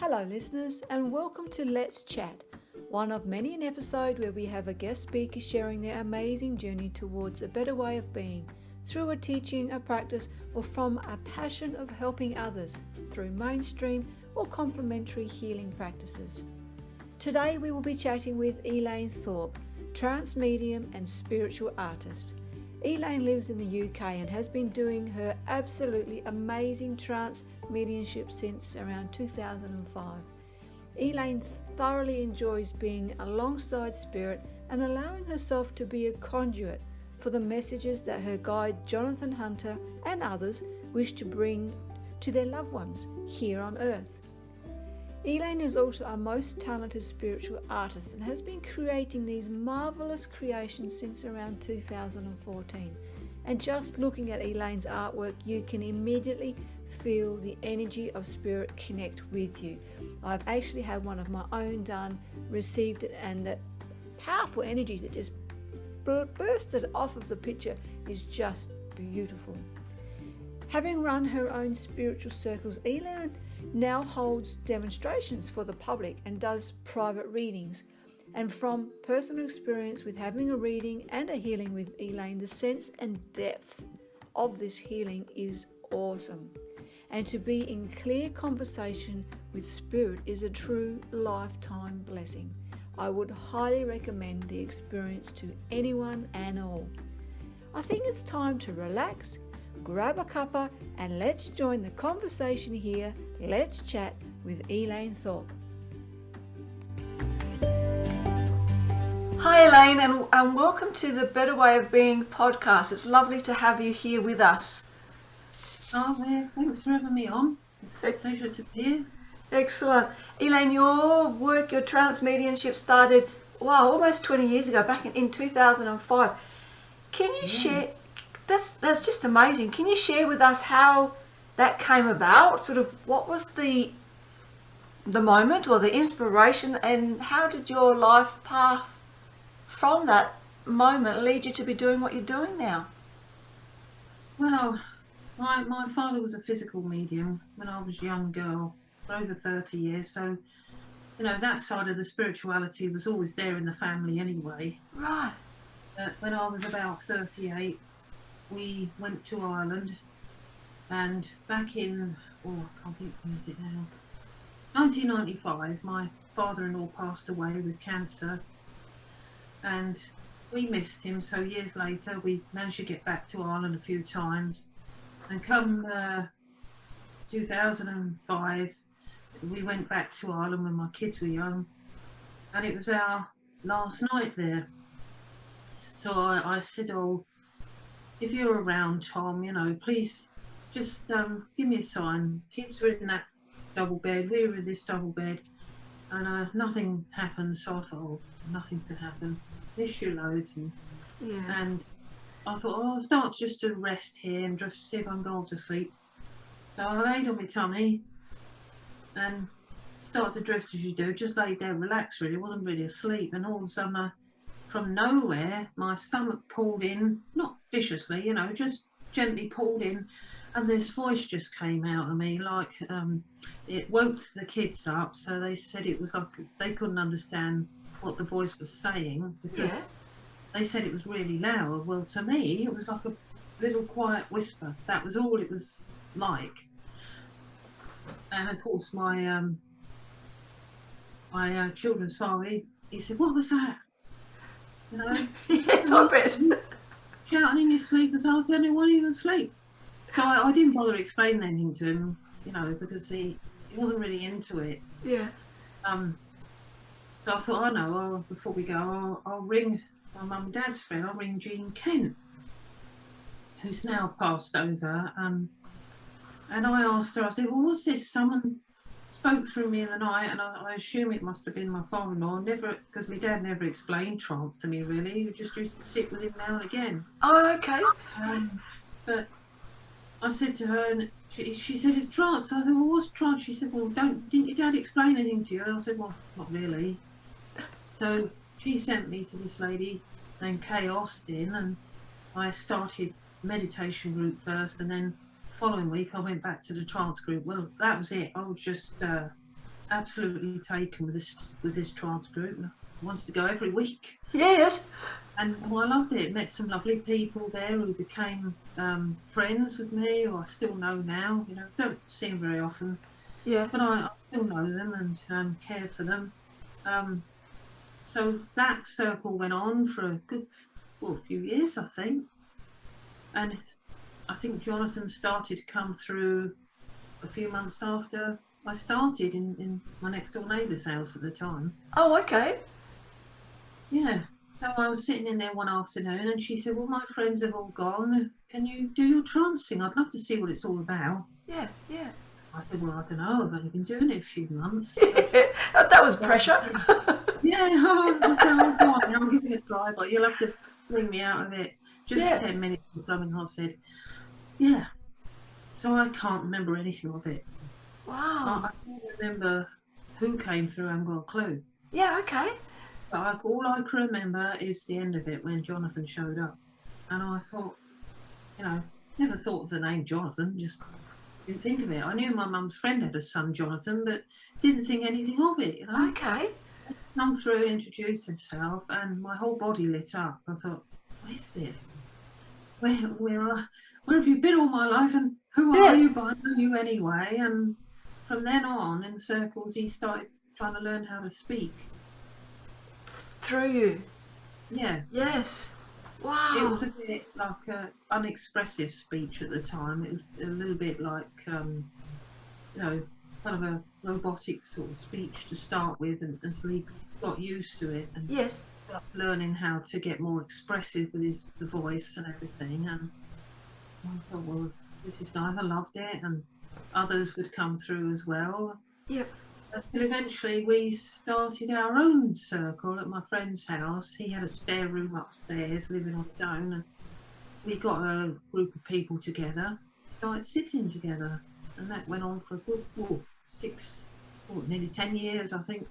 Hello listeners, and welcome to Let's Chat, one of many an episode where we have a guest speaker sharing their amazing journey towards a better way of being through a teaching, a practice, or from a passion of helping others through mainstream or complementary healing practices. Today we will be chatting with Elaine Thorpe, trance medium and spiritual artist. Elaine lives in the UK and has been doing her absolutely amazing trance mediumship since around 2005. Elaine thoroughly enjoys being alongside spirit and allowing herself to be a conduit for the messages that her guide Jonathon Hunter and others wish to bring to their loved ones here on earth. Elaine is also a most talented spiritual artist and has been creating these marvellous creations since around 2014. And just looking at Elaine's artwork, you can immediately feel the energy of spirit connect with you. I've actually had one of my own done, received it, and the powerful energy that just bursted off of the picture is just beautiful. Having run her own spiritual circles, Elaine now holds demonstrations for the public and does private readings. And from personal experience with having a reading and a healing with Elaine, the sense and depth of this healing is awesome. And to be in clear conversation with spirit is a true lifetime blessing. I would highly recommend the experience to anyone and all. I think it's time to relax, grab a cuppa, and let's join the conversation here. Let's chat with Elaine Thorpe. Hi Elaine, and welcome to the Better Way of Being podcast. It's lovely to have you here with us. Oh, yeah, thanks for having me on. It's a pleasure to be here. Excellent. Elaine, your work, your trance mediumship started, almost 20 years ago, back in 2005. Can you share, that's just amazing. Can you share with us how that came about? Sort of what was the moment or the inspiration, and how did your life path from that moment lead you to be doing what you're doing now? Well, my father was a physical medium when I was a young girl, for over 30 years. So, that side of the spirituality was always there in the family anyway. Right. When I was about 38, we went to Ireland, and back in, I can't think when is it now, 1995, my father-in-law passed away with cancer, and we missed him. So years later, we managed to get back to Ireland a few times, and come 2005, we went back to Ireland when my kids were young, and it was our last night there. So I said, if you're around, Tom, please just give me a sign. Kids were in that double bed, we were in this double bed, and nothing happened. So I thought, nothing could happen. Miss you loads. And I thought, I'll start just to rest here and just see if I can go off to sleep. So I laid on my tummy and started to drift as you do, just laid there, relaxed really, wasn't really asleep. And all of a sudden, from nowhere, my stomach pulled in, not viciously, just gently pulled in, and this voice just came out of me, like it woke the kids up. So they said it was like they couldn't understand what the voice was saying, because they said it was really loud. Well, to me, it was like a little quiet whisper. That was all it was like. And of course, my children's father, he said, "What was that?" Yes, I bet. Shouting in your sleep as I was the only one even asleep. So I didn't bother explaining anything to him, because he wasn't really into it. Yeah. So I thought, before we go, I'll ring my mum and dad's friend. I'll ring Jean Kent, who's now passed over. And I asked her, I said, well, what's this? Someone spoke through me in the night, and I assume it must have been my father-in-law. Never, because my dad never explained trance to me really. He just used to sit with him now and again. Oh, okay. But I said to her, and she said, it's trance. I said, well, what's trance? She said, well, didn't your dad explain anything to you? I said, well, not really. So she sent me to this lady named Kay Austin, and I started meditation group first, and then following week I went back to the trance group. Well, that was it. I was just absolutely taken with this trance group. I wanted to go every week. Yes. And I loved it. Met some lovely people there who became friends with me, who I still know now. You know, don't see them very often, Yeah. but I still know them and care for them. So that circle went on for a good few years, I think. And I think Jonathon started to come through a few months after I started in my next door neighbour's house at the time. Oh, okay. Yeah. So I was sitting in there one afternoon and she said, well, my friends have all gone. Can you do your trance thing? I'd love to see what it's all about. Yeah, yeah. I said, well, I don't know. I've only been doing it a few months. That was pressure. Yeah. I said, oh, go on, I'll give it a try, but you'll have to bring me out of it. Just 10 minutes or something. I said, yeah. So I can't remember anything of it. Wow. I can't remember who came through. I haven't got a clue. Yeah, okay. But all I can remember is the end of it when Jonathon showed up. And I thought, you know, never thought of the name Jonathon, just didn't think of it. I knew my mum's friend had a son, Jonathon, but didn't think anything of it, you know. Okay. He come through, introduced himself, and my whole body lit up. I thought, what is this? Where have you been all my life, and who are you? But I know you anyway. And from then on, in circles, he started trying to learn how to speak. Through you? Yeah. Yes. Wow. It was a bit like an unexpressive speech at the time. It was a little bit like, you know, kind of a robotic sort of speech to start with, until he got used to it and yes, learning how to get more expressive with the voice and everything. And I thought, well, this is nice. I loved it, and others would come through as well. Yep. Until eventually we started our own circle at my friend's house. He had a spare room upstairs, living on his own, and we got a group of people together, started sitting together, and that went on for a good nearly 10 years, I think.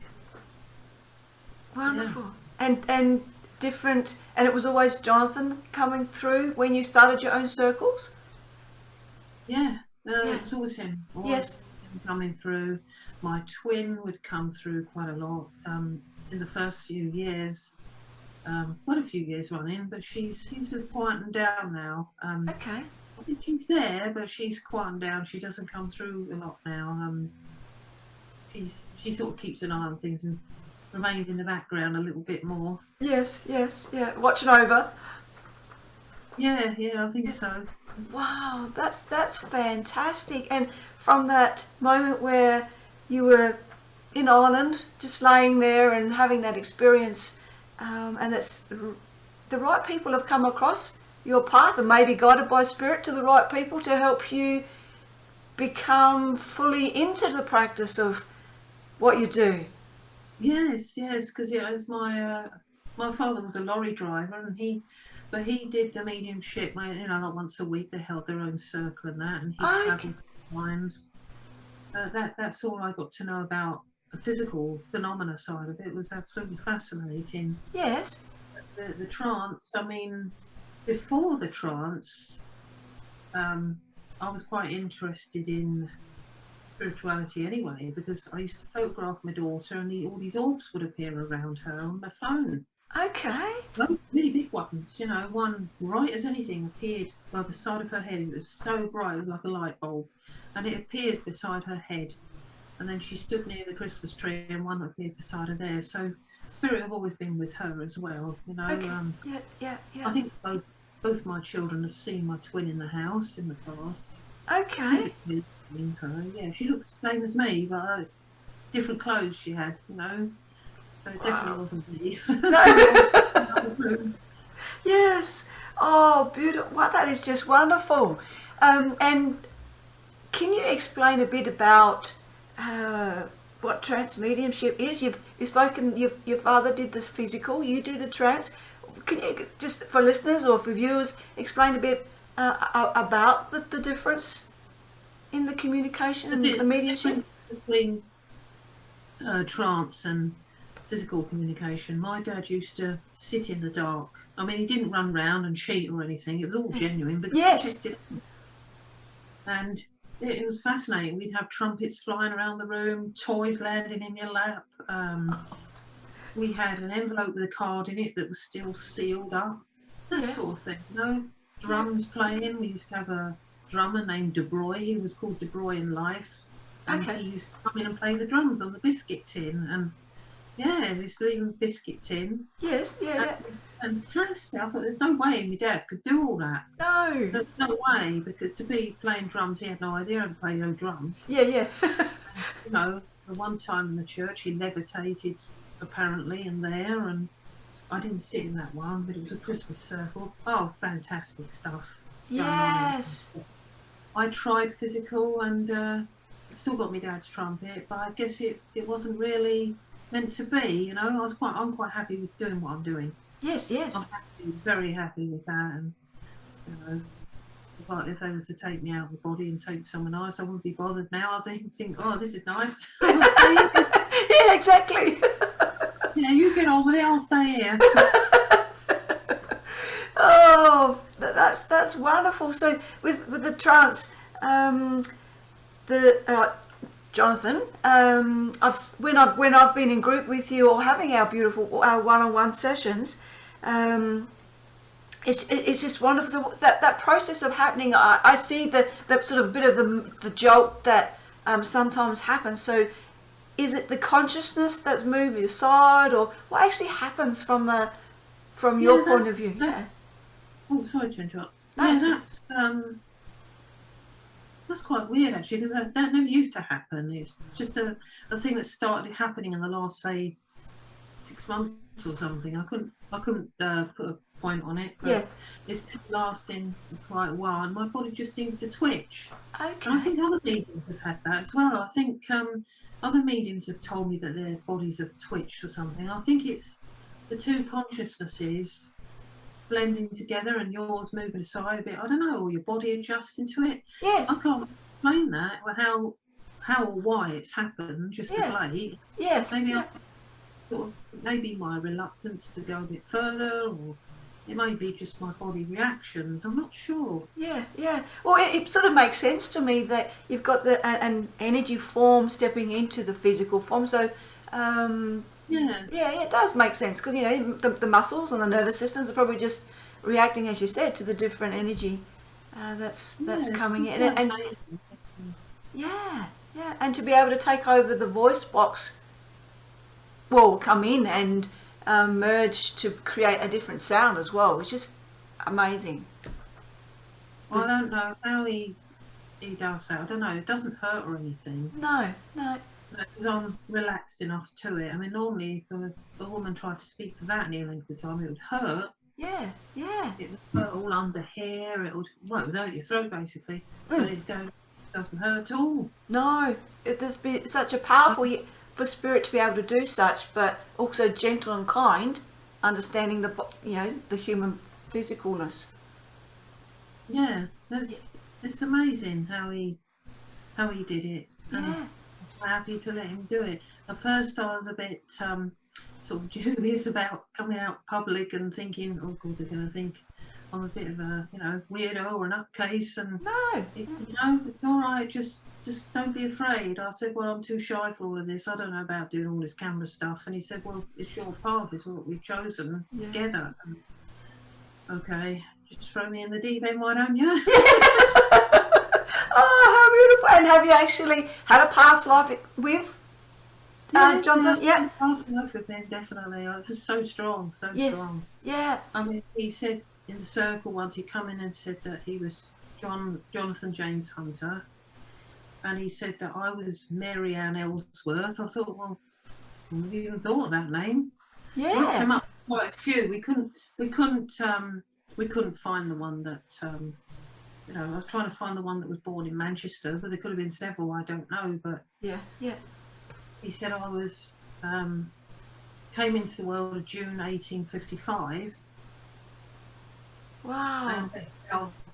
Wonderful. Yeah. And different, and it was always Jonathon coming through when you started your own circles? Yeah, it was always him. Yes. Him coming through. My twin would come through quite a lot in the first few years, quite a few years running, but she seems to have quietened down now. Okay. I think she's there, but she's quietened down. She doesn't come through a lot now. She sort of keeps an eye on things and remains in the background a little bit more. Yes, yes, yeah. Watching over. Yeah, I think so. Wow, that's fantastic. And from that moment where you were in Ireland, just laying there and having that experience, and that's the right people have come across your path and maybe guided by spirit to the right people to help you become fully into the practice of what you do. Yes, because it was my father was a lorry driver, and he did the mediumship. You know, like once a week they held their own circle and that, and he travelled times. That's all I got to know about the physical phenomena side of it. It was absolutely fascinating. Yes. The trance, I mean, before the trance, I was quite interested in spirituality anyway, because I used to photograph my daughter, and all these orbs would appear around her on my phone. Okay. Really big ones, you know, one bright as anything appeared by the side of her head. It was so bright, it was like a light bulb, and it appeared beside her head. And then she stood near the Christmas tree, and one appeared beside her there. So spirit have always been with her as well, you know. Okay. Yeah. I think both my children have seen my twin in the house in the past. Okay. Her. Yeah, she looks the same as me, but different clothes she had, you know. So it definitely wasn't me. No. Yes. Oh, beautiful. Wow, that is just wonderful. And can you explain a bit about what trance mediumship is? You've spoken. Your father did this physical. You do the trance. Can you just, for listeners or for viewers, explain a bit about the difference in the communication and the mediumship between trance and physical communication? My dad used to sit in the dark. I mean, he didn't run round and cheat or anything. It was all genuine, but yes. he checked it. And it was fascinating. We'd have trumpets flying around the room, toys landing in your lap. We had an envelope with a card in it that was still sealed up, that sort of thing, you know. Drums playing. We used to have a drummer named De Broy. He was called De Broy in life. And he used to come in and play the drums on the biscuit tin. And yeah, we used to leave a biscuit tin. Yes, yeah. Fantastic. I thought there's no way my dad could do all that. No. There's no way, because to be playing drums, he had no idea how to play no drums. Yeah, yeah. You know, the one time in the church, he levitated apparently in there, and I didn't sit in that one, but it was a Christmas circle. Oh, fantastic stuff. Yes. I tried physical, and I've still got my dad's trumpet, but I guess it wasn't really meant to be, you know. I'm quite happy with doing what I'm doing. Yes, yes. I'm happy, very happy with that, and you know, if they was to take me out of the body and take someone else, I wouldn't be bothered now. I think, oh, this is nice. Yeah, exactly. Yeah, you get on with it, I'll stay here. Oh, that's wonderful. So with the trance, Jonathon, when I've been in group with you or having our beautiful one-on-one sessions, it's just wonderful. So that process of happening, I see the sort of bit of the jolt that sometimes happens. So is it the consciousness that's moving aside, or what actually happens from your point of view? Yeah. Oh, sorry to interrupt. No, that's quite weird actually, because that never used to happen. It's just a thing that started happening in the last, say, 6 months or something. I couldn't put a point on it, but it's been lasting quite a while, and my body just seems to twitch. Okay. And I think other mediums have had that as well. I think other mediums have told me that their bodies have twitched or something. I think it's the two consciousnesses blending together and yours moving aside a bit. I don't know, or your body adjusting to it. Yes. I can't explain that, or how or why it's happened, just to play. Yes. Maybe my reluctance to go a bit further, or it may be just my body reactions. I'm not sure. Yeah, yeah. Well, it sort of makes sense to me that you've got an energy form stepping into the physical form. So, yeah, it does make sense, because you know the muscles and the nervous systems are probably just reacting, as you said, to the different energy that's coming in, and and to be able to take over the voice box, well, come in and merge to create a different sound as well, which is amazing. I don't know how he does that. I don't know. It doesn't hurt or anything. No. Because I'm relaxed enough to it. I mean, normally if a woman tried to speak for that any length of time, it would hurt. Yeah. It would hurt all under here. It would hurt your throat basically, but it doesn't hurt at all. No, there's been such a powerful for spirit to be able to do such, but also gentle and kind, understanding the human physicalness. Yeah, it's amazing how he did it. Yeah. I'm happy to let him do it. At first I was a bit sort of dubious about coming out public and thinking, oh God, they're going to think I'm a bit of a weirdo or an upcase, and it's all right, just don't be afraid. I said, well, I'm too shy for all of this. I don't know about doing all this camera stuff. And he said, well, it's your path, it's what we've chosen together. And, okay, just throw me in the deep end, why don't you? Oh, how beautiful. And have you actually had a past life with Jonathon? Yeah. Past life with him, definitely. It was so strong, strong. Yeah. I mean, he said in the circle once, he come in and said that he was Jonathon James Hunter, and he said that I was Mary Ann Ellsworth. I thought, well, have you even thought of that name? Yeah. We looked him up quite a few. We couldn't find the one that I was trying to find the one that was born in Manchester, but there could have been several, I don't know. But yeah. He said I was came into the world in June 1855. Wow.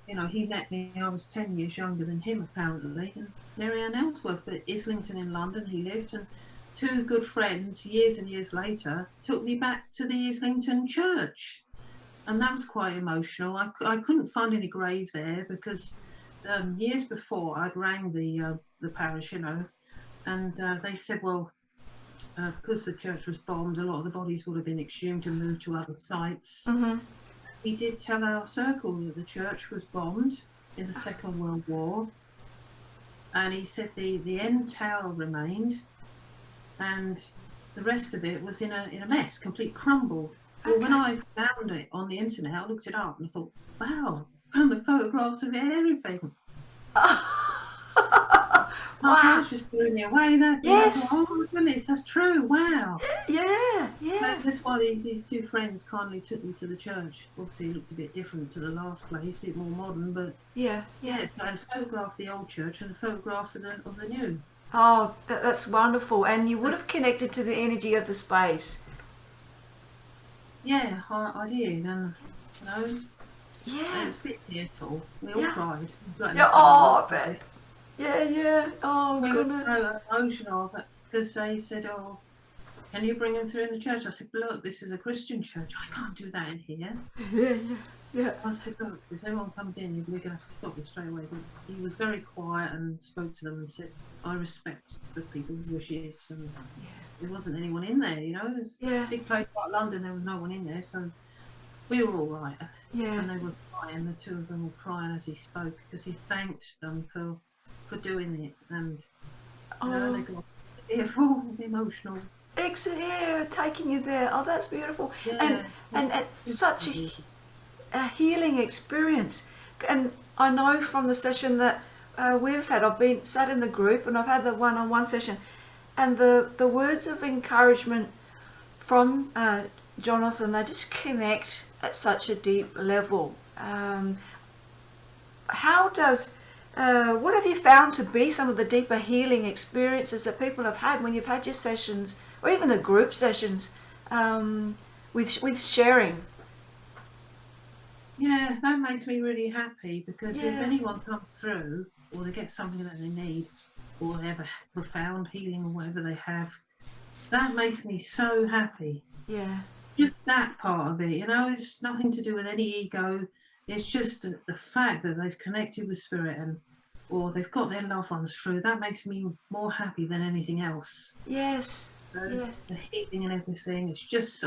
And he met me, I was 10 years younger than him apparently, and Mary Ann Ellsworth at Islington in London he lived, and two good friends years and years later took me back to the Islington church, and that was quite emotional. I couldn't find any grave there because years before, I'd rang the parish, and they said, well, because the church was bombed, a lot of the bodies would have been exhumed and moved to other sites. Mm-hmm. He did tell our circle that the church was bombed in the Second World War, and he said the end tower remained, and the rest of it was in a mess, complete crumble. Well, when I found it on the internet, I looked it up and I thought, wow, found the photographs of it and everything. Wow. That just blew me away. That Yes. Oh my goodness, that's true. Wow. Yeah. That's why these two friends kindly took me to the church. Obviously, it looked a bit different to the last place, a bit more modern, but Yeah. so I photographed the old church and a photograph of the new. Oh, that's wonderful. And you would have connected to the energy of the space. Yeah, I did, and Yeah. it's a bit tearful. We all Yeah. cried. Yeah. Oh, I bet. Yeah. Oh, We were goodness. so emotional because they said, "Oh, can you bring them through in the church?" I said, "Look, this is a Christian church. I can't do that in here." Yeah. I said, "Look, if anyone comes in, we're going to have to stop this straight away." But he was very quiet and spoke to them and said, "I respect the people's wishes." And there wasn't anyone in there, There's a big place like London, there was no one in there, so we were all right. Yeah. And they were crying, the two of them were crying as he spoke because he thanked them for doing it, and they got tearful, emotional. Yeah, taking you there. Oh, that's beautiful. Yeah. And such a healing experience. And I know from the session that we've had, I've been sat in the group and I've had the one-on-one session, and the words of encouragement from Jonathon, they just connect at such a deep level. What have you found to be some of the deeper healing experiences that people have had when you've had your sessions, or even the group sessions, with sharing? Yeah, that makes me really happy, because if anyone comes through, or they get something that they need, or they have a profound healing or whatever they have, that makes me so happy. Yeah. Just that part of it, it's nothing to do with any ego. It's just the fact that they've connected with spirit, or they've got their loved ones through. That makes me more happy than anything else. Yes. Yes. The healing and everything. It's just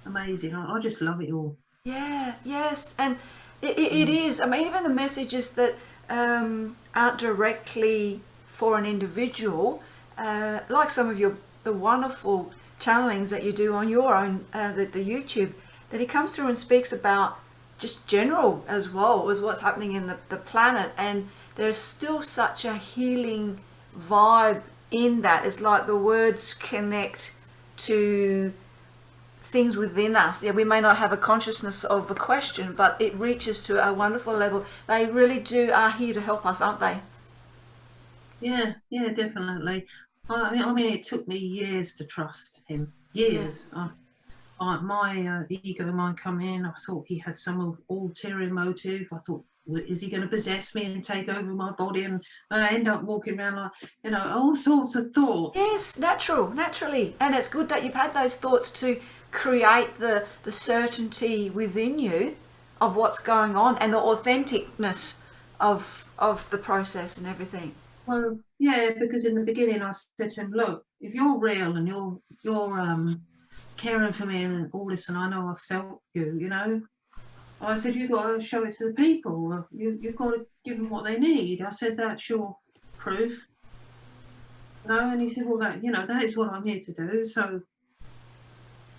amazing. I just love it all. Yeah. Yes. And it is. I mean, even the messages that aren't directly for an individual, like some of the wonderful channelings that you do on your own, the YouTube, that he comes through and speaks about just general as well as what's happening in the planet, and there's still such a healing vibe in that. It's like the words connect to things within us. Yeah, we may not have a consciousness of a question, but it reaches to a wonderful level. They really are here to help us, aren't they? Yeah, definitely. I mean, it took me years to trust him. Years. Yeah. My ego might come in. I thought he had some ulterior motive. I thought, well, is he going to possess me and take over my body, and I end up walking around like, all sorts of thoughts. Yes, naturally. And it's good that you've had those thoughts to create the certainty within you of what's going on, and the authenticness of the process and everything. Well, yeah, because in the beginning I said to him, look, if you're real and you're caring for me and all this, and I know I felt you, I said, you've got to show it to the people. You've got to give them what they need. I said, that's your proof. And he said, well, that is what I'm here to do. So,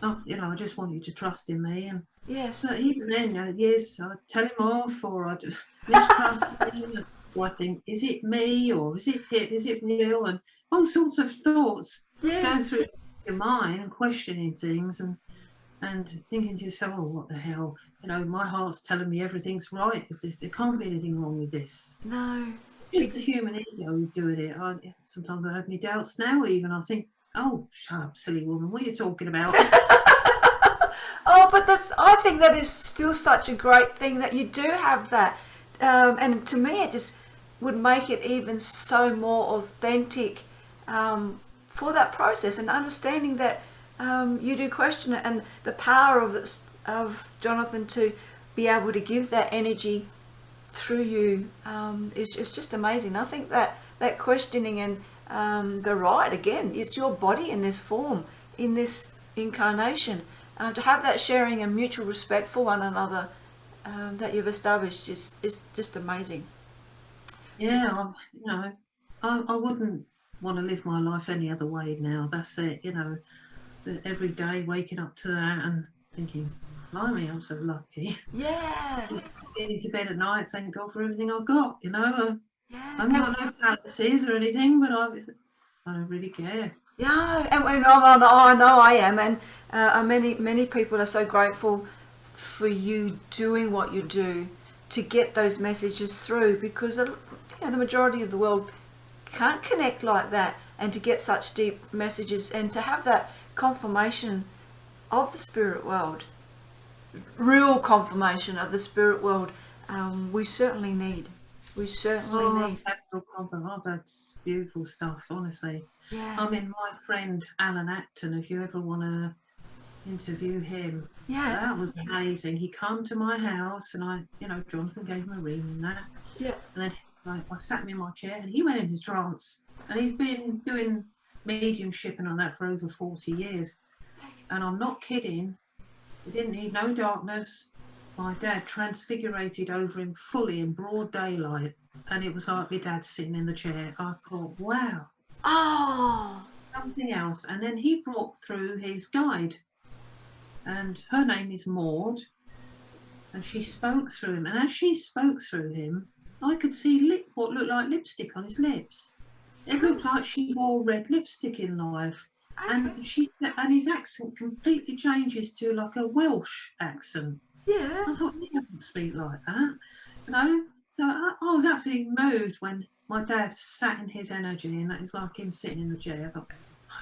I just want you to trust in me. And yes, even then, yes, I'd tell him off, or I'd mistrust him. Or I think, is it me, or is it real? And all sorts of thoughts go through your mind, and questioning things, and thinking to yourself, oh, what the hell? My heart's telling me everything's right. There can't be anything wrong with this. No. Just the human ego doing it. Sometimes I have my doubts now even. I think, oh, shut up, silly woman. What are you talking about? Oh, but I think that is still such a great thing that you do have that. And to me, it just would make it even so more authentic for that process, and understanding that you do question it, and the power of Jonathon to be able to give that energy through you is just amazing. I think that questioning and the right, again, it's your body in this form, in this incarnation. To have that sharing and mutual respect for one another that you've established is just amazing. Yeah, I wouldn't want to live my life any other way now. That's it, every day waking up to that and thinking, blimey, I'm so lucky. Yeah. Getting to bed at night, thank God for everything I've got, Yeah. I haven't got no palaces or anything, but I don't really care. Yeah, and I know I am, and many people are so grateful for you doing what you do to get those messages through, because the majority of the world can't connect like that, and to get such deep messages and to have that confirmation of the spirit world, real confirmation of the spirit world, we certainly need. We certainly need. That's beautiful stuff, honestly. Yeah. I mean, my friend Alan Acton, if you ever want to interview him, Yeah. that was amazing. He come to my house and Jonathon gave him a reading and that. Yeah. And then I sat him in my chair and he went into trance. And he's been doing mediumship and all that for over 40 years. And I'm not kidding. He didn't need no darkness. My dad transfigurated over him fully in broad daylight. And it was like my dad sitting in the chair. I thought, wow. Oh. Something else. And then he brought through his guide. And her name is Maud. And she spoke through him. And as she spoke through him, I could see what looked like lipstick on his lips. It looked like she wore red lipstick in life. Okay. And his accent completely changes to like a Welsh accent. Yeah. I thought, he doesn't speak like that. So I was absolutely moved when my dad sat in his energy, and it's like him sitting in the chair. I thought,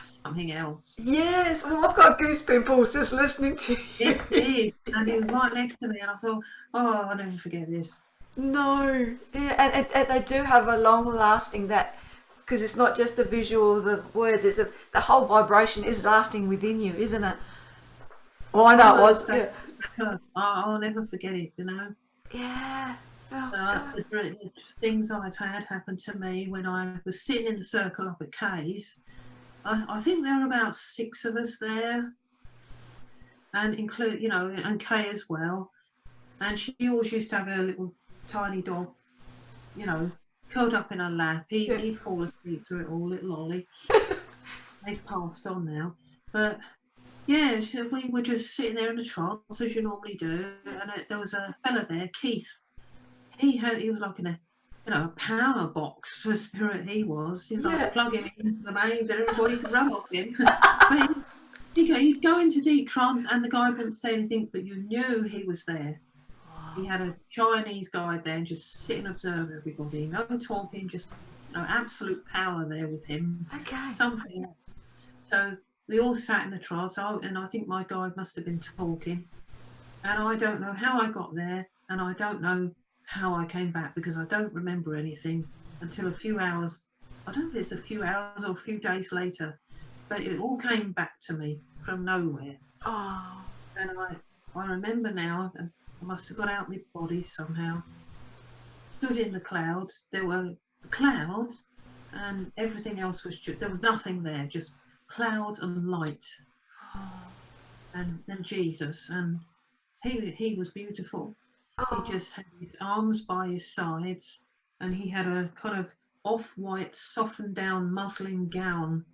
something else. Yes, well, I've got goose pimples just listening to you. It is, and he was right next to me, and I thought, I'll never forget this. No, yeah, and they do have a long-lasting because it's not just the visual, the words, it's the whole vibration is lasting within you, isn't it? Oh, I know it was. Yeah. I'll never forget it, Yeah. The things I've had happen to me when I was sitting in the circle up at Kay's. I think there were about 6 of us there, and and Kay as well. And she always used to have her little tiny dog, curled up in her lap. He'd fall asleep through it all, little Ollie. They've passed on now. But yeah, we were just sitting there in a trance as you normally do. And there was a fella there, Keith. He was like in a power box for spirit. He was like plug him into the mains and everybody could run off him. But he'd go into deep trance and the guy wouldn't say anything, but you knew he was there. He had a Chinese guide there, just sit and observe everybody. No talking, just absolute power there with him. Okay. Something else. So we all sat in the trance, and I think my guide must have been talking. And I don't know how I got there, and I don't know how I came back, because I don't remember anything until a few hours. I don't know if it's a few hours or a few days later, but it all came back to me from nowhere. Oh. And I remember now, and I must have got out my body somehow. Stood in the clouds. There were clouds, and everything else was there was nothing there, just clouds and light. Oh. And Jesus, and he was beautiful. Oh. He just had his arms by his sides, and he had a kind of off-white, softened down muslin gown,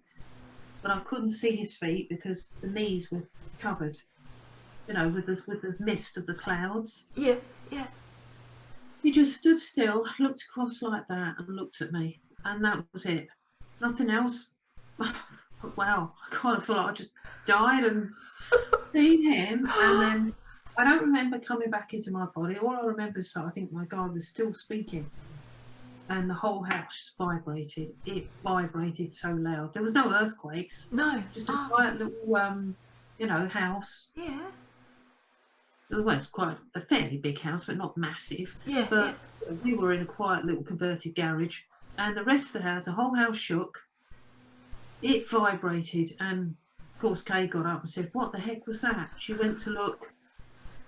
but I couldn't see his feet because the knees were covered, with the mist of the clouds. Yeah. He just stood still, looked across like that, and looked at me, and that was it. Nothing else. Wow, I kind of feel like I just died and seen him, and then I don't remember coming back into my body. All I remember is that I think my guide was still speaking, and the whole house vibrated. It vibrated so loud. There was no earthquakes. No. Just a quiet little, house. Yeah. Well, it's quite a fairly big house, but not massive. Yeah. But we were in a quiet little converted garage, and the rest of the whole house shook. It vibrated, and of course Kay got up and said, "What the heck was that?" She went to look,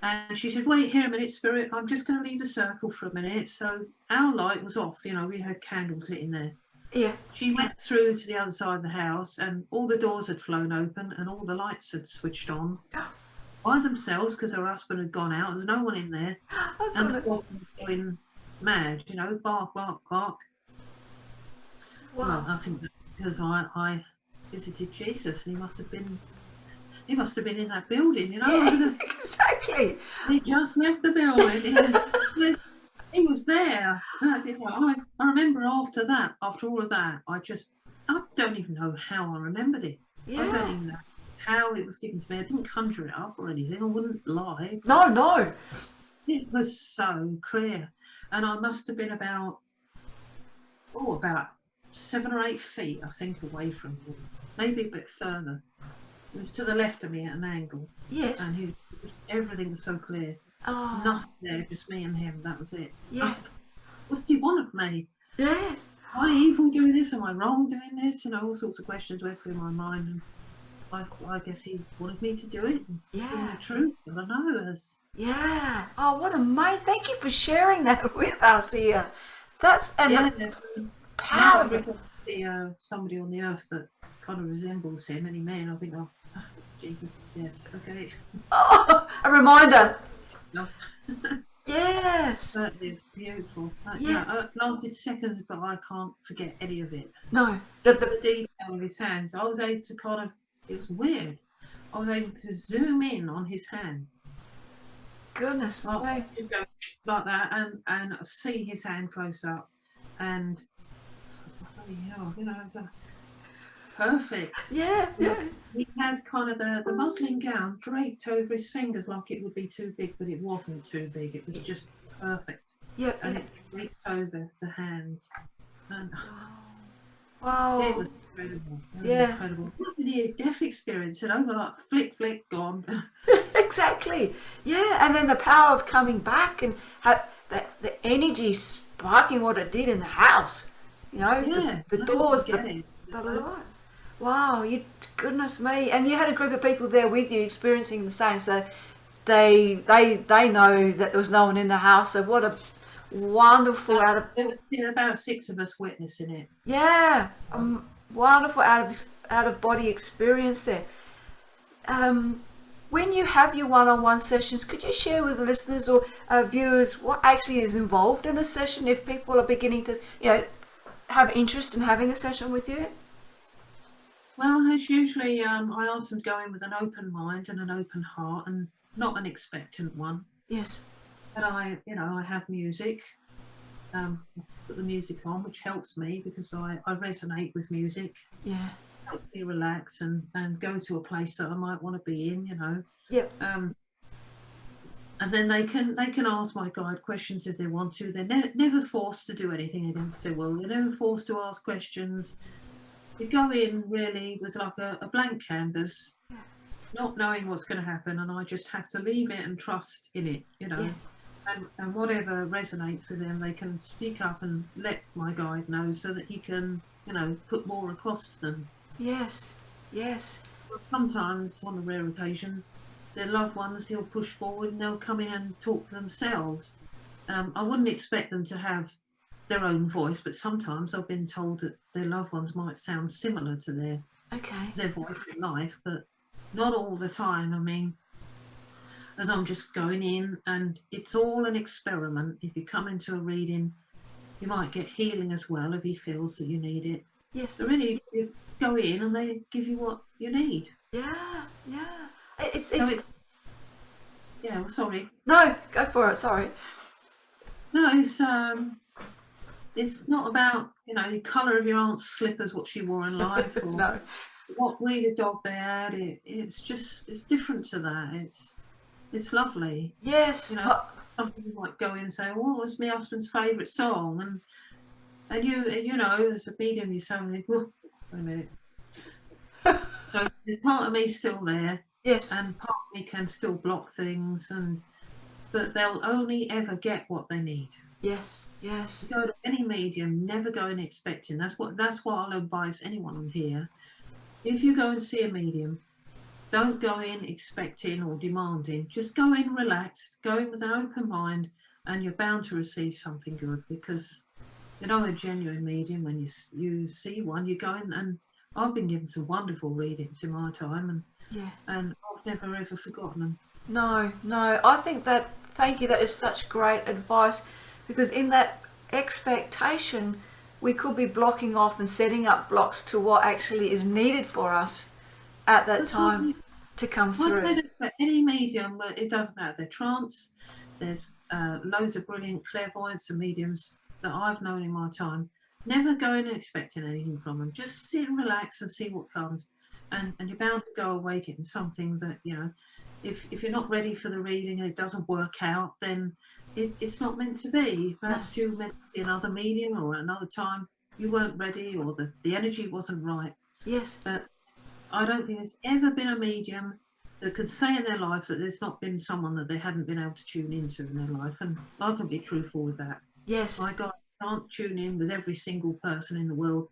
And she said, wait here a minute, Spirit, I'm just going to leave the circle for a minute. So our light was off, you know, we had candles lit in there. Yeah. She went through to the other side of the house, and all the doors had flown open and all the lights had switched on by themselves because her husband had gone out. There's no one in there. Oh, And the goodness. dog was going mad, you know, bark, bark, bark. Wow. Well, I think that's because I visited Jesus, and he must have been in that building, you know. Yeah, exactly. He just left the building. He was there. You know, I remember after all of that, I don't even know how I remembered it. Yeah. I don't even know how it was given to me. I didn't conjure it up or anything. I wouldn't lie. No. It was so clear. And I must have been about 7 or 8 feet, I think, away from him. Maybe a bit further. It was to the left of me at an angle. Yes. And everything was so clear. Oh. Nothing there, just me and him. That was it. Yes. What does he want of me? Yes. Am I evil doing this? Am I wrong doing this? You know, all sorts of questions went through my mind. And I guess he wanted me to do it. Yeah. The truth. I don't know. Yeah. Oh, what amazing. Thank you for sharing that with us here. That's the power of it. I see somebody on the earth that kind of resembles him, any man. I think, oh, Jesus, yes, okay. Oh, a reminder. No. Yes. That is beautiful. Yeah. It lasted seconds, but I can't forget any of it. No. The detail of his hands. I was able to it was weird. I was able to zoom in on his hand. Goodness. Like that and see his hand close up. And, bloody hell, you know, perfect. Yeah. He had kind of the muslin gown draped over his fingers like it would be too big, but it wasn't too big. It was just perfect. Yeah. And it draped over the hands. And Wow. it was incredible. Incredible. A near-death experience, you know, like flick, gone. Exactly. Yeah, and then the power of coming back and how the energy sparking what it did in the house. You know, the doors, the lights. Wow, goodness me. And you had a group of people there with you experiencing the same, so they know that there was no one in the house. So what a wonderful There was about 6 of us witnessing it. Yeah, wonderful out of body experience there. When you have your one-on-one sessions, could you share with the listeners or viewers what actually is involved in a session if people are beginning to, have interest in having a session with you? Well, there's usually, I ask them to go in with an open mind and an open heart and not an expectant one. Yes. But I have music, put the music on, which helps me because I resonate with music. Yeah. Helps me relax and go to a place that I might want to be in, you know. Yep. And then they can ask my guide questions if they want to. They're never forced to do anything against their will. They're never forced to ask questions. You go in really with like a blank canvas, not knowing what's going to happen, and I just have to leave it and trust in it, you know. Yeah. And whatever resonates with them, they can speak up and let my guide know so that he can, put more across to them. Yes. Sometimes, on a rare occasion, their loved ones, he'll push forward and they'll come in and talk to themselves. I wouldn't expect them to have their own voice, but sometimes I've been told that their loved ones might sound similar to their voice in life, but not all the time. I mean, as I'm just going in, and it's all an experiment. If you come into a reading, you might get healing as well if he feels that you need it. Yes. So really, you go in and they give you what you need. Yeah. Yeah, sorry. No, go for it. Sorry. No, it's not about the colour of your aunt's slippers, what she wore in life, or No. what breed of dog they had. It's different to that. It's lovely. Yes. Some people might go in and say, "Oh, what's my husband's favourite song?" And you as a medium, you say, "Whoa, wait a minute." So there's part of me still there. Yes. And part of me can still block things, but they'll only ever get what they need. Yes. You go to any medium, never go in expecting. That's what I'll advise anyone on here. If you go and see a medium, Don't go in expecting or demanding. Just go in relaxed, go in with an open mind, and you're bound to receive something good, because you know a genuine medium when you see one, you go in, and I've been given some wonderful readings in my time, and I've never ever forgotten them. No, I think that, thank you, that is such great advice, because in that expectation, we could be blocking off and setting up blocks to what actually is needed for us at that time to come through. I'd say that for any medium, but it doesn't matter. They're trance. There's loads of brilliant clairvoyants and mediums that I've known in my time. Never go in expecting anything from them. Just sit and relax and see what comes. And you're bound to go away getting something that, you know, if you're not ready for the reading and it doesn't work out, then it's not meant to be. Perhaps you meant to see another medium, or another time you weren't ready, or the energy wasn't right. Yes. But I don't think there's ever been a medium that could say in their life that there's not been someone that they hadn't been able to tune into in their life. And I can be truthful with that. Yes. My God can't tune in with every single person in the world.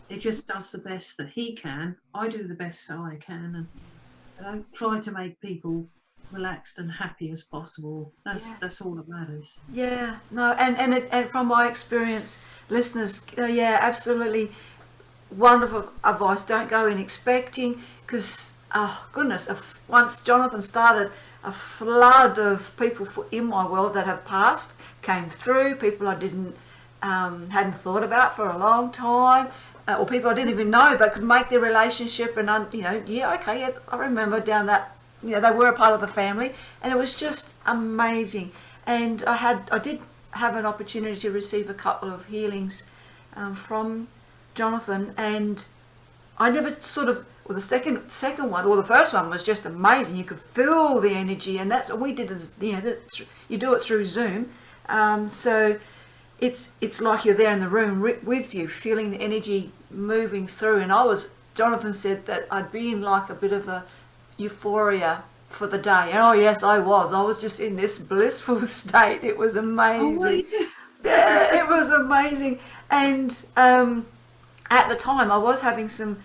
It just does the best that he can. I do the best that I can, and I try to make people relaxed and happy as possible. That's all that matters. Yeah. No, and from my experience, listeners, yeah, absolutely wonderful advice. Don't go in expecting, because oh goodness, once Jonathon started, a flood of people in my world that have passed came through, people I didn't hadn't thought about for a long time, or people I didn't even know but could make their relationship, and I remember down that, they were a part of the family, and it was just amazing. And I did have an opportunity to receive a couple of healings from Jonathon, and I never the second one, or the first one was just amazing. You could feel the energy, and that's what we did. You do it through Zoom, so it's like you're there in the room with you, feeling the energy moving through. And Jonathon said that I'd be in like a bit of a euphoria for the day. And oh yes, I was just in this blissful state. It was amazing. Yeah, it was amazing. And at the time I was having some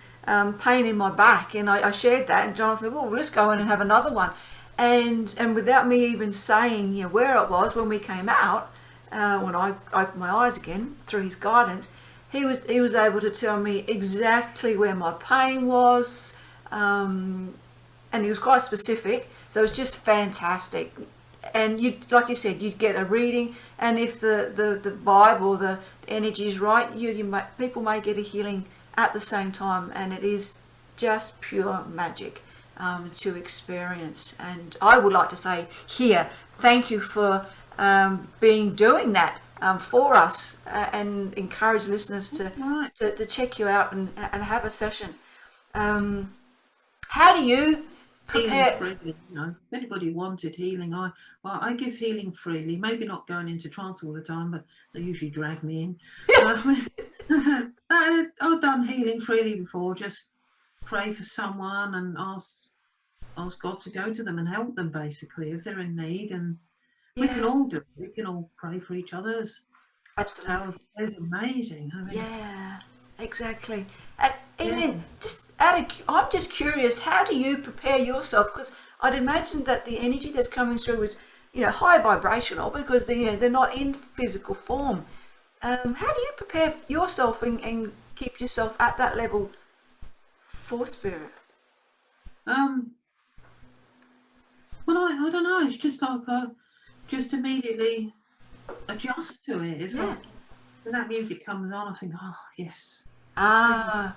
pain in my back, and I shared that, and Jonathon said, well, let's go in and have another one. And without me even saying where it was, when we came out, when I opened my eyes again through his guidance, he was able to tell me exactly where my pain was, and he was quite specific, so it was just fantastic. And like you said, you'd get a reading, and if the vibe or the energy is right, people may get a healing at the same time, and it is just pure magic to experience. And I would like to say here, thank you for doing that for us, and encourage listeners to check you out and have a session. How do you prepare? Healing freely, if anybody wanted healing, I give healing freely. Maybe not going into trance all the time, but they usually drag me in. I've done healing freely before. Just pray for someone and ask God to go to them and help them, basically, if they're in need. And we can all do it. We can all pray for each other. Absolutely. It's amazing. Yeah, exactly. And Elaine, I'm just curious, how do you prepare yourself? Because I'd imagine that the energy that's coming through is, high vibrational, because they're not in physical form. How do you prepare yourself and keep yourself at that level for spirit? Well, I don't know. It's just like I just immediately adjust to it. It's like when that music comes on, I think, oh yes. But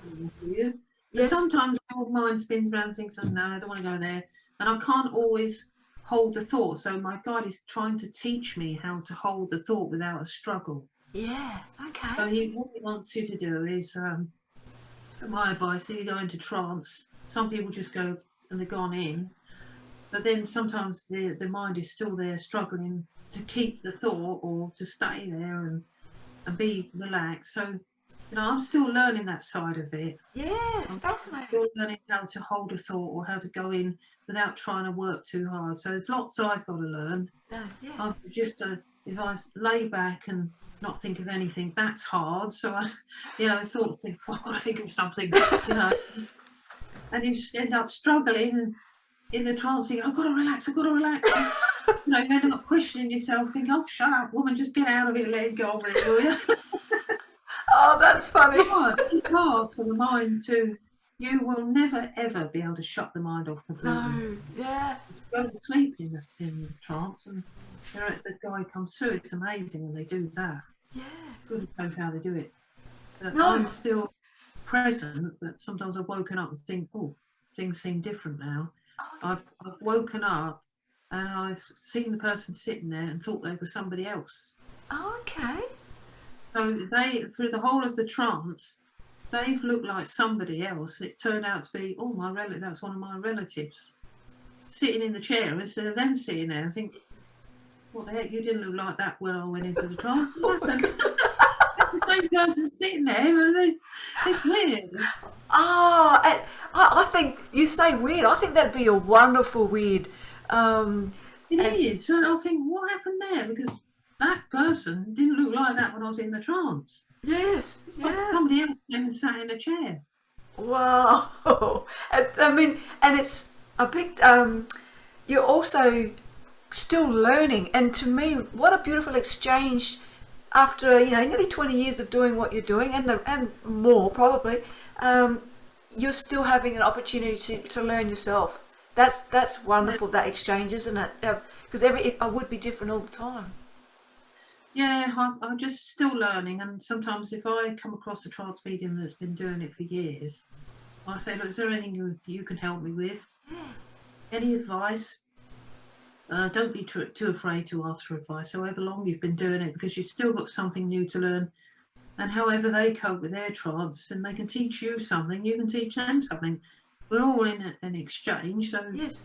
sometimes the old mind spins around and thinks, oh no, I don't want to go there, and I can't always hold the thought. So my guide is trying to teach me how to hold the thought without a struggle. Yeah. Okay. So what he wants you to do is, my advice: if you go into trance, some people just go and they've gone in, but then sometimes the mind is still there, struggling to keep the thought or to stay there and be relaxed. So, I'm still learning that side of it. Yeah, fascinating. I'm still learning how to hold a thought or how to go in without trying to work too hard. So there's lots I've got to learn. Yeah. If I lay back and not think of anything, that's hard. So I sort of think, I've got to think of something. and you just end up struggling in the trance, thinking, I've got to relax, I've got to relax. And, you know, you end up questioning yourself, thinking, oh, shut up, woman, just get out of it, let it go of it, will you? Oh, that's funny. It's hard for the mind to, you will never, ever be able to shut the mind off completely. No, yeah. You go to sleep in trance, and the guy comes through. It's amazing when they do that. Yeah. Good knows how they do it. But No. I'm still present, but sometimes I've woken up and think, oh, things seem different now. I've woken up and I've seen the person sitting there and thought they were somebody else. Oh, okay. So they, through the whole of the trance, they've looked like somebody else. It turned out to be, oh, my relative, that's one of my relatives sitting in the chair instead of them sitting there. I think, what the heck, you didn't look like that when I went into the trance. What happened? The same person sitting there. It's weird. Oh, I think you say weird. I think that'd be a wonderful weird. It is. And I think, what happened there? Because that person didn't look like that when I was in the trance. Yes. Like somebody else came and sat in a chair. Wow. I mean, and it's a bit. You're also still learning, and to me, what a beautiful exchange. After nearly 20 years of doing what you're doing, and more probably, you're still having an opportunity to learn yourself. That's wonderful. That exchange, isn't it? Because I would be different all the time. Yeah, I'm just still learning, and sometimes if I come across a trance medium that's been doing it for years, I say, look, is there anything you can help me with? Any advice? Don't be too afraid to ask for advice, however long you've been doing it, because you've still got something new to learn. And however they cope with their trance, and they can teach you something, you can teach them something. We're all in an exchange, so Yes.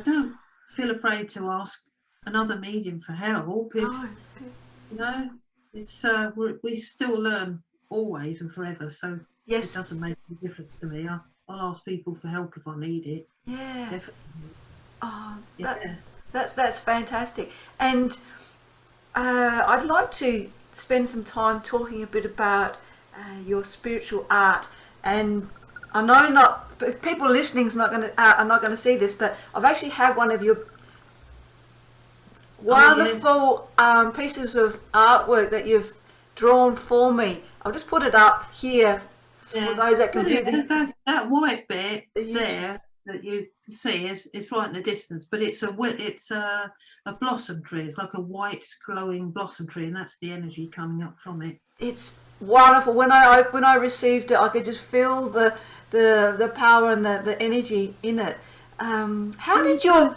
Don't feel afraid to ask another medium for help. It's we still learn always and forever, so yes. It doesn't make any difference to me. I'll ask people for help if I need it. Yeah. Definitely. Oh, Yeah. That's fantastic. And I'd like to spend some time talking a bit about your spiritual art. And I know people listening are not going to see this, but I've actually had one of your wonderful pieces of artwork that you've drawn for me. I'll just put it up here for those that can view that white bit there that you see is right in the distance, but it's a blossom tree. It's like a white glowing blossom tree, and that's the energy coming up from it. It's wonderful. When I received it, I could just feel the power and the energy in it. How did your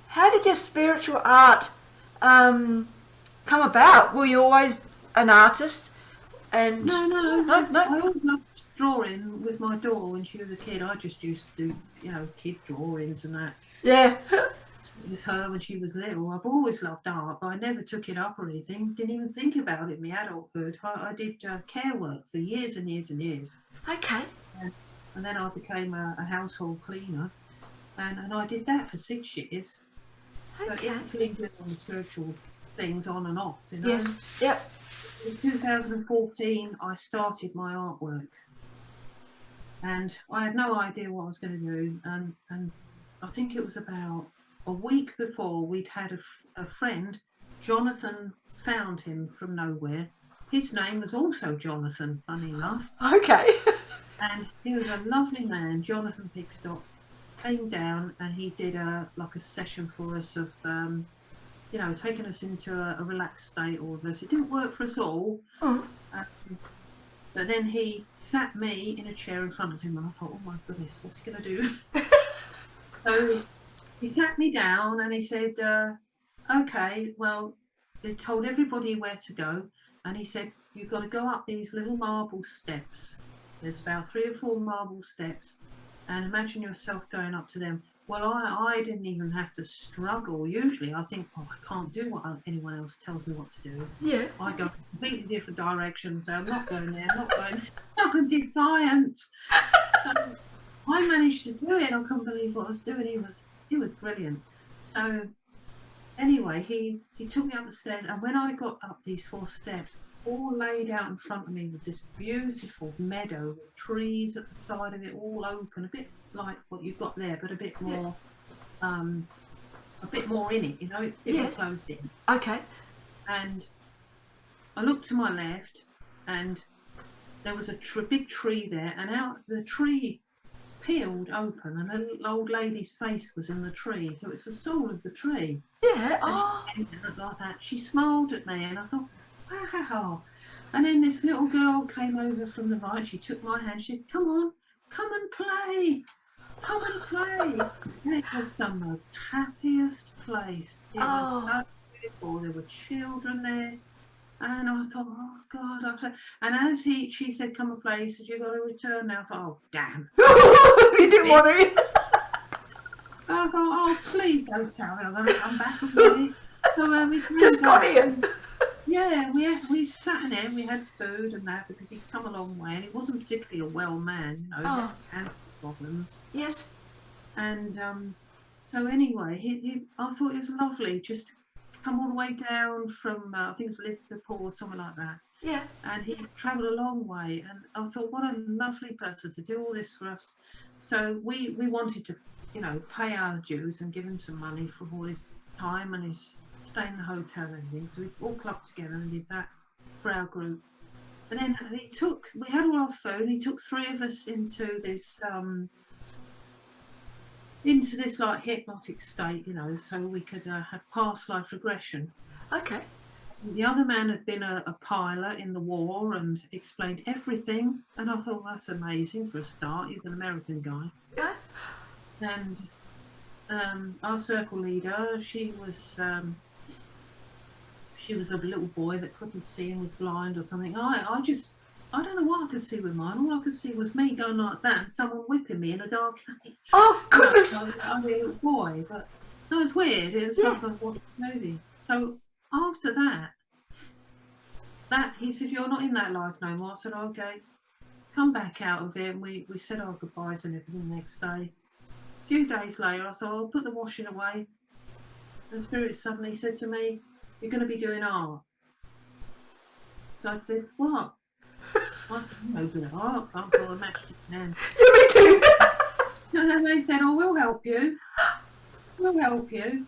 how did your spiritual art come about? Were you always an artist? And no. I always loved drawing with my daughter when she was a kid. I just used to do, kid drawings and that. Yeah. It was her when she was little. I've always loved art, but I never took it up or anything. Didn't even think about it in my adulthood. I did care work for years and years and years. Okay. And then I became a household cleaner, and I did that for 6 years. Okay. But it on the spiritual things on and off. Yes. Yep. In 2014, I started my artwork, and I had no idea what I was going to do. And I think it was about a week before we'd had a friend, Jonathon, found him from nowhere. His name was also Jonathon, funny enough. Okay. And he was a lovely man, Jonathon Pickstock, came down and he did a session for us of taking us into a relaxed state, all of us. It didn't work for us all. But then he sat me in a chair in front of him, and I thought, oh my goodness, what's he going to do? So he sat me down and he said, okay, well, they told everybody where to go. And he said, you've got to go up these little marble steps. There's about 3 or 4 marble steps. And imagine yourself going up to them. Well, I didn't even have to struggle. Usually I think, I can't do what anyone else tells me what to do. Yeah. I go completely different directions. So I'm not going there. I'm defiant. So I managed to do it. I couldn't believe what I was doing. He was brilliant. So anyway, he took me up the stairs, and when I got up these 4 steps, all laid out in front of me was this beautiful meadow with trees at the side of it, all open, a bit like what you've got there, but a bit more, a bit more in it, you know, a bit more closed in. Okay. And I looked to my left, and there was a big tree there, and out the tree peeled open, and a little old lady's face was in the tree, so it's the soul of the tree. Yeah. And she looked like that. She smiled at me, and I thought, wow. And then this little girl came over from the right. She took my hand. She said, come on, come and play. Come and play. And it was the most happiest place. It was so beautiful. There were children there. And I thought, oh, God. And as she said, come and play, he said, you've got to return now. I thought, oh, damn. You didn't want to. I thought, oh, please don't tell me I'm going to come back and play. So we just got here. Yeah, we sat in there and we had food and that, because he'd come a long way, and he wasn't particularly a well man, you know, he had cancer problems. Yes. And so anyway, I thought it was lovely just to come all the way down from, I think it was Liverpool or something like that. Yeah. And he travelled a long way, and I thought, what a lovely person to do all this for us. So we wanted to, you know, pay our dues and give him some money for all his time and his stay in the hotel and everything. So we all clubbed together and did that for our group. And then we had all our food, and he took 3 of us into this like hypnotic state, you know, so we could have past life regression. Okay. The other man had been a pilot in the war and explained everything, and I thought, that's amazing for a start. He's an American guy. Yeah. And our circle leader, she was a little boy that couldn't see and was blind or something. I don't know what I could see with mine. All I could see was me going like that and someone whipping me in a dark alley. Oh, goodness. I was a little boy, but no, it was weird. It was like I was watching a movie. So after that, he said, you're not in that life no more. I said, okay, come back out of it. And we said our goodbyes and everything the next day. A few days later, I thought, I'll put the washing away. And Spirit suddenly said to me, you're going to be doing art. So I said, what? I don't know good art, can't draw a match to man. Yeah, me too. And then they said, oh, we'll help you. We'll help you.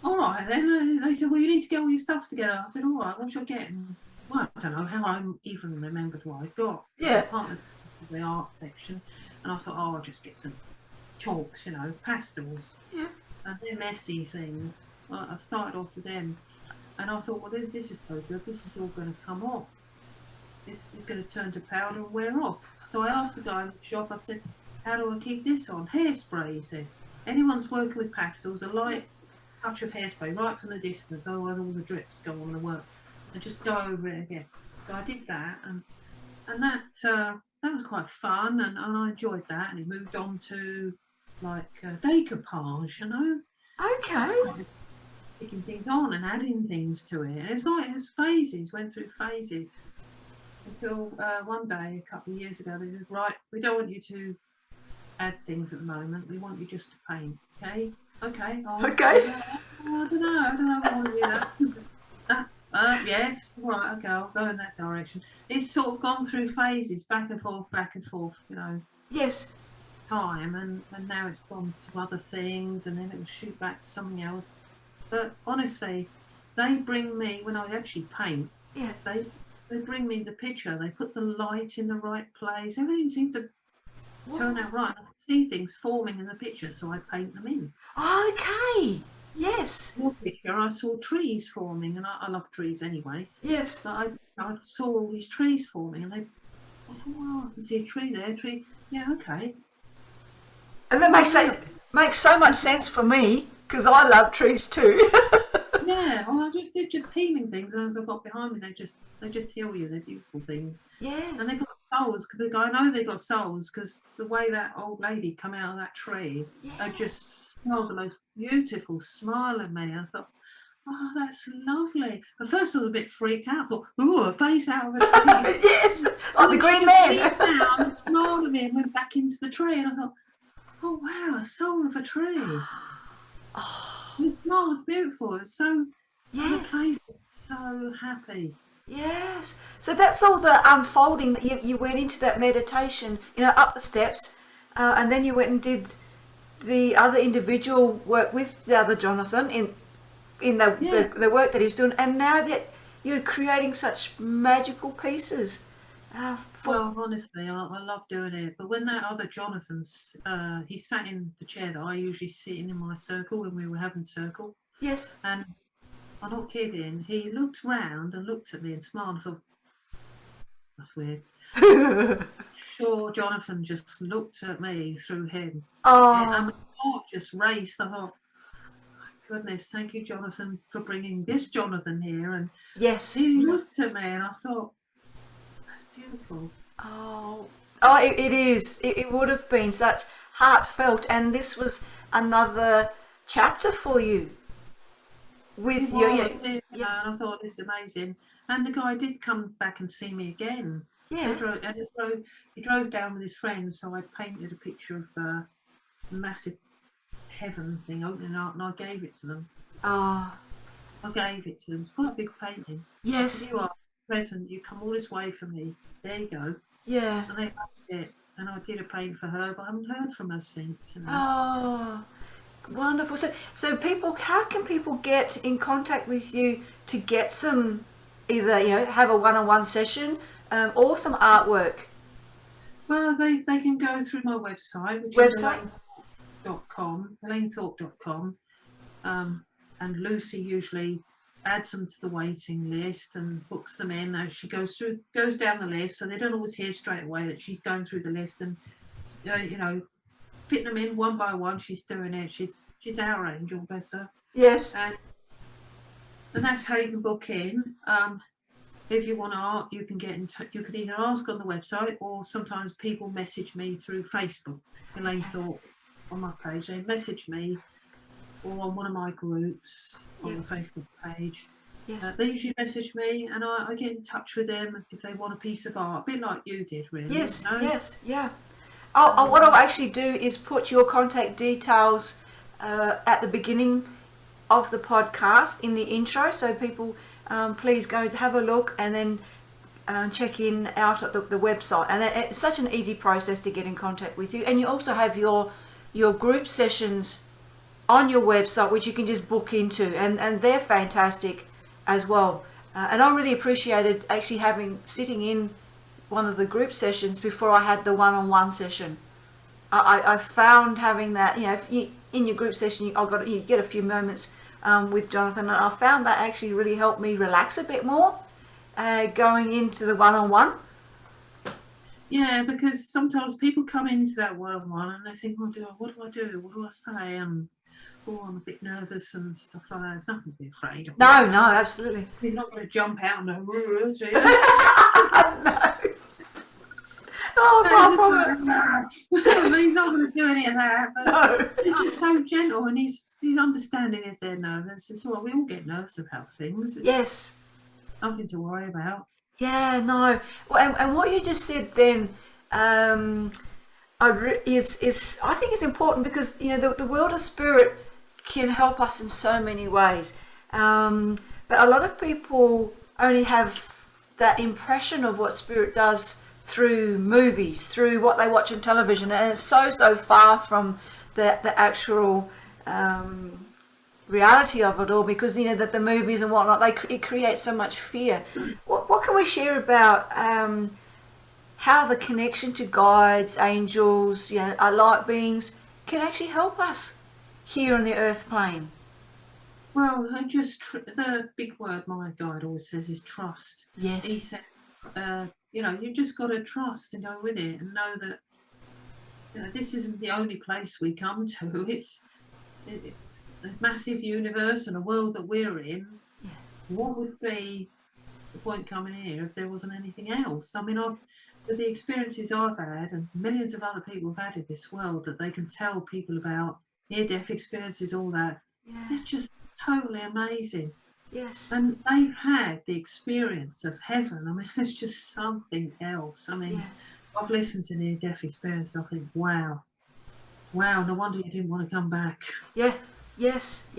All right, then they said, well, you need to get all your stuff together. I said, all right, what should I get? And, well, I don't know how I even remembered what I got. Yeah. Part of the art section. And I thought, oh, I'll just get some chalks, you know, pastels. Yeah. And they're messy things. I started off with them. And I thought, well, this is so good. This is all going to come off. This is going to turn to powder and wear off. So I asked the guy in the shop, I said, how do I keep this on? Hairspray, he said. Anyone's working with pastels, a light touch of hairspray right from the distance, otherwise all the drips go on the work. And just go over it again. So I did that, and that was quite fun, and I enjoyed that. And it moved on to like decoupage, you know. Okay. Sticking things on and adding things to it. It was like it was phases, went through phases. Until one day, a couple of years ago, they said, right, we don't want you to add things at the moment. We want you just to paint, okay? Okay. Okay. I don't know if I want to do that. Yes, right, okay, I'll go in that direction. It's sort of gone through phases, back and forth, you know. Yes. Time, and now it's gone to other things, and then it will shoot back to something else. But honestly, they bring me, when I actually paint, Yeah. they bring me the picture. They put the light in the right place. Everything seems to turn out right. I can see things forming in the picture, so I paint them in. Okay. Yes. In the picture, I saw trees forming, and I love trees anyway. Yes. But I saw all these trees forming, and I thought, well, I can see a tree there, a tree. Yeah, okay. And that makes so much sense for me, because I love trees too. Yeah, well, I just did healing things, and as I got behind me, they just heal you. They're beautiful things. Yes. And they got souls. Because I know they got souls because the way that old lady come out of that tree, I just smiled the most beautiful smile at me. I thought, oh, that's lovely. At first, I was a bit freaked out. I thought, ooh, a face out of a tree. Yes, like the Green Man. And smiled at me and went back into the tree, and I thought, oh wow, a soul of a tree. Oh. It's beautiful. It's so, yeah. the place is so happy. Yes. So that's all the unfolding that you went into that meditation, up the steps, and then you went and did the other individual work with the other Jonathon in the work that he's doing, and now that you're creating such magical pieces. Well, honestly, I love doing it. But when that other Jonathan's, he sat in the chair that I usually sit in my circle when we were having circle. Yes. And I'm not kidding. He looked round and looked at me and smiled. I thought, that's weird. Sure, Jonathan just looked at me through him. Oh. And my heart just raced. I thought, goodness, thank you, Jonathan, for bringing this Jonathan here. And yes, he looked at me and I thought, that's beautiful. Oh, it is. It would have been such heartfelt, and this was another chapter for you. With you, and I thought, this is amazing. And the guy did come back and see me again. Yeah. He drove down with his friends, so I painted a picture of a massive heaven thing opening up, and I gave it to them. I gave it to them. It's quite a big painting. Yes. You are present. You come all this way for me. There you go. Yeah. And they loved it. And I did a paint for her, but I haven't heard from her since. Oh, wonderful. So people, how can people get in contact with you to get some, either have a one-on-one session or some artwork? Well, they can go through my website, which is elainethorpe.com, and Lucy usually adds them to the waiting list and books them in as she goes down the list, so they don't always hear straight away that she's going through the list and fitting them in one by one. She's doing it. She's our angel, bless her. Yes. And that's how you can book in. If you want art, you can get in touch. You can either ask on the website, or sometimes people message me through Facebook. Elaine Thorpe on my page. They message me, or on one of my groups on the Facebook page. Yes. They usually message me, and I get in touch with them if they want a piece of art, a bit like you did, really. Yes. Yes. Yeah. What I'll actually do is put your contact details at the beginning of the podcast in the intro, so people please go have a look and then check out at the website. And it's such an easy process to get in contact with you. And you also have your group sessions on your website, which you can just book into, and they're fantastic as well. And I really appreciated actually sitting in one of the group sessions before I had the one-on-one session. I found having that, if you, in your group session, you get a few moments with Jonathon, and I found that actually really helped me relax a bit more going into the one-on-one. Yeah, because sometimes people come into that one-on-one and they think, what do I do? What do I say? I'm a bit nervous and stuff like that. There's nothing to be afraid of. No, absolutely. You're not going to jump out and no. Oh, far from it. He's not going to do any of that. But he's so gentle, and he's understanding if they're nervous. It's all right. We all get nervous about things. Yes. Nothing to worry about. Yeah, no. Well, and what you just said then is I think it's important, because the world of spirit can help us in so many ways. But a lot of people only have that impression of what spirit does through movies, through what they watch on television, and it's so far from the actual reality of it all, because that the movies and whatnot, it creates so much fear. What can we share about how the connection to guides, angels, our light beings can actually help us here on the earth plane? Well, and just the big word my guide always says is trust. Yes. He said, you just got to trust and go with it, and know that this isn't the only place we come to. It's a massive universe and a world that we're in. Yeah. What would be the point coming here if there wasn't anything else? I mean, with the experiences I've had, and millions of other people have had in this world, that they can tell people about near-death experiences, all that, they're just totally amazing. Yes. And they've had the experience of heaven. I mean, it's just something else. I mean, I've listened to near-death experience, and I think, wow, no wonder you didn't want to come back. Yeah. Yes.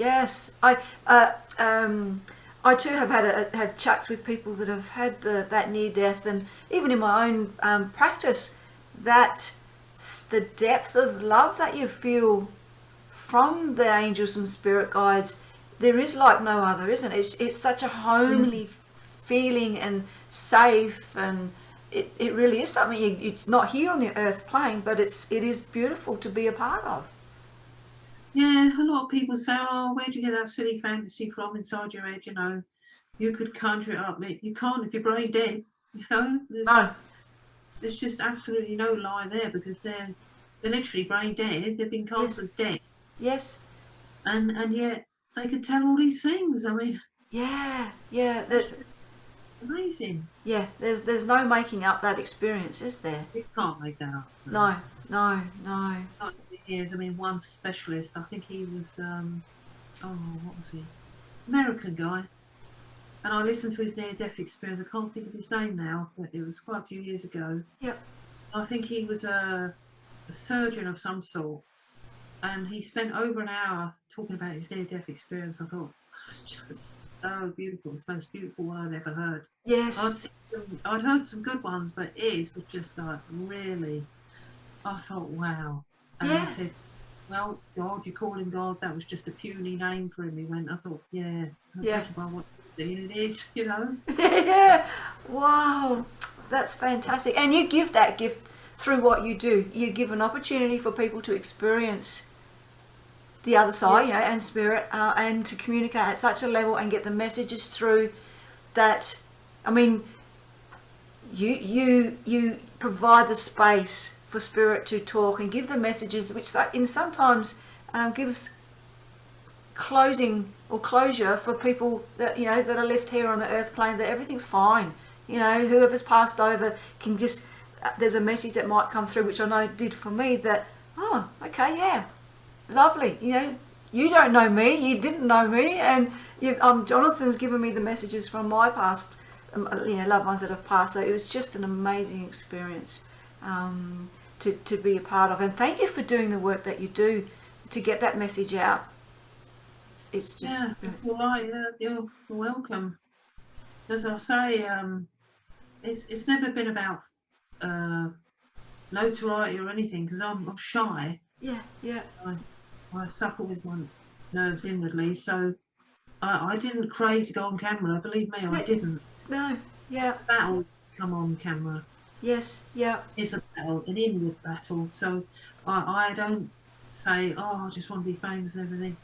I too have had chats with people that have had that near death, and even in my own practice, that the depth of love that you feel from the angels and spirit guides, there is like no other, isn't it? It's such a homely feeling and safe, and it really is something it's not here on the earth plane, but it is beautiful to be a part of. Yeah, a lot of people say, oh, where'd you get that silly fantasy from inside your head? You know, you could conjure it up. You can't if you're brain dead. You know, there's just absolutely no lie there, because they're literally brain dead. They've been cast as dead. Yes. And yet they could tell all these things. I mean, yeah, amazing. Yeah, there's no making up that experience, is there? You can't make that up. No. Not years. I mean, one specialist, I think he was, what was he? American guy. And I listened to his near-death experience. I can't think of his name now, but it was quite a few years ago. Yep. I think he was a surgeon of some sort. And he spent over an hour talking about his near-death experience. I thought, that's just so beautiful. It's the most beautiful one I'd ever heard. Yes. I'd heard some good ones, but his was just like, really, I thought, wow. And he said, well, God, you call him God, that was just a puny name for him. He went, I thought, judging by what you're seeing, it is, you know. Yeah. Wow. That's fantastic. And you give that gift through what you do. You give an opportunity for people to experience the other side, you know, and spirit, and to communicate at such a level and get the messages through that. I mean, you provide the space for spirit to talk and give the messages, which sometimes gives closing or closure for people that, you know, that are left here on the earth plane, that everything's fine. You know, whoever's passed over can just, there's a message that might come through, which I know did for me, that, oh, okay, yeah, lovely. You know, you don't know me, you didn't know me, and Jonathan's given me the messages from my past, you know, loved ones that have passed. So it was just an amazing experience to be a part of. And thank you for doing the work that you do to get that message out. It's just... Yeah, all right, you're welcome. As I say, it's never been about notoriety or anything, because I'm shy. Yeah. I suffer with my nerves inwardly, so I didn't crave to go on camera. Believe me, I didn't. No, yeah. Battle come on camera. Yes, yeah. It's a battle, an inward battle. So I don't say, oh, I just want to be famous and everything.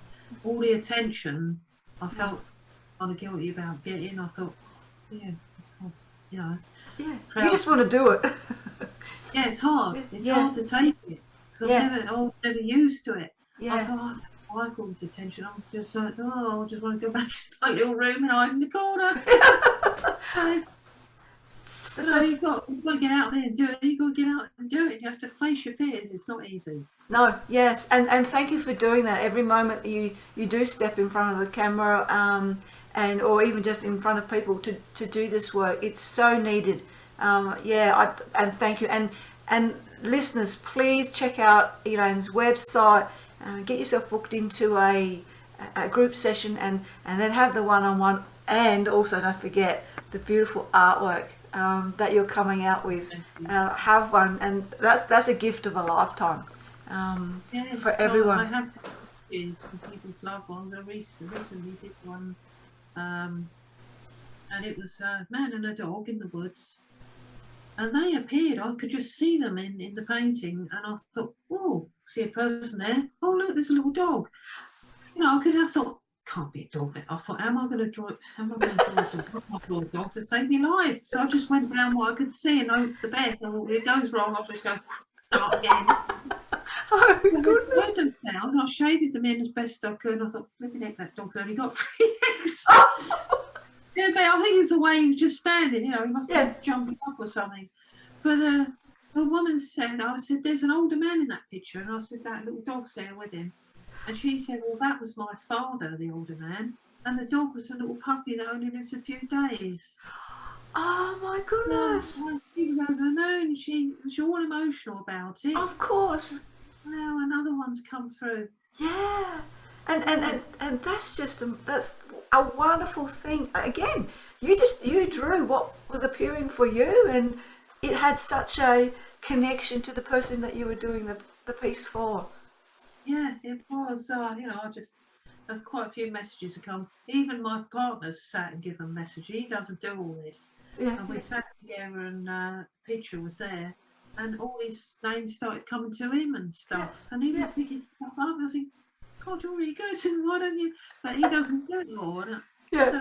All the attention I felt kind of guilty about getting. I thought, yeah, you know. Yeah, you just want to do it. Yeah, it's hard. It's hard to take it, because I was never used to it. I thought, I like all this attention. I'm just like, oh, I just want to go back to my little room and hide in the corner. So you've got to get out there and do it. You've got to get out and do it. You have to face your fears. It's not easy. No, yes, and thank you for doing that. Every moment that you do step in front of the camera, and or even just in front of people to do this work, it's so needed. And thank you. And listeners, please check out Elaine's website. Get yourself booked into a group session, and then have the one-on-one, and also don't forget the beautiful artwork that you're coming out with. Have one, and that's a gift of a lifetime for everyone. I have pictures for people's loved ones. I recently did one, and it was a man and a dog in the woods. And they appeared. I could just see them in the painting, and I thought, oh, see a person there. Oh, look, there's a little dog. You know, I thought, can't be a dog there. I thought, am I going to draw a dog to save my life? So I just went down what I could see and hope for the best. I thought, if it goes wrong, I'll just go start again. Oh, goodness. Them down, and I shaded them in as best I could. And I thought, flipping heck, that dog's only got 3 legs. Yeah, but I think it's the way he was just standing, you know, he must have been jumping up or something. But the woman said, I said, there's an older man in that picture. And I said, that little dog's there with him. And she said, well, that was my father, the older man. And the dog was a little puppy that only lived a few days. Oh, my goodness. She was overknown. She was all emotional about it. Of course. Now another one's come through. Yeah. And that's just, that's a wonderful thing. Again, you drew what was appearing for you, and it had such a connection to the person that you were doing the piece for. Yeah, it was. I just quite a few messages have come. Even my partner's sat and given a message. He doesn't do all this. Yeah, And we sat together, and the picture was there, and all his names started coming to him and stuff. And he was picking stuff up. And I think, God, you're really good, and why don't you? But he doesn't do it all. And I don't know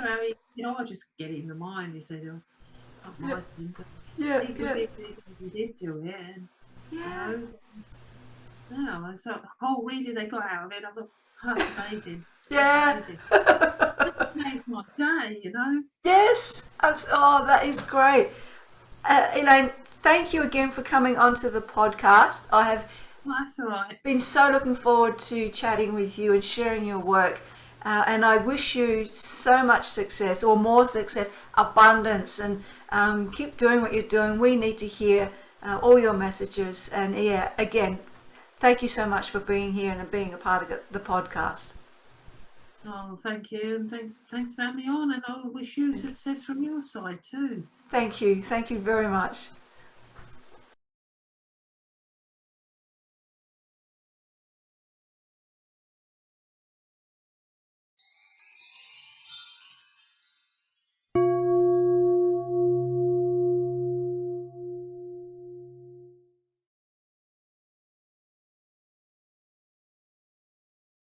how I just get it in the mind. He said, not my thing, but he did do it. And, no, it's like the whole reading they got out of it. I thought, that's amazing. Yeah. That's amazing. That made my day, Yes. Oh, that is great. Elaine, thank you again for coming onto the podcast. I have that's all right. Been so looking forward to chatting with you and sharing your work. And I wish you so much success, or more success, abundance, and keep doing what you're doing. We need to hear all your messages. And again, thank you so much for being here and being a part of the podcast. Oh, thank you, and thanks for having me on, and I wish you success from your side too. Thank you very much.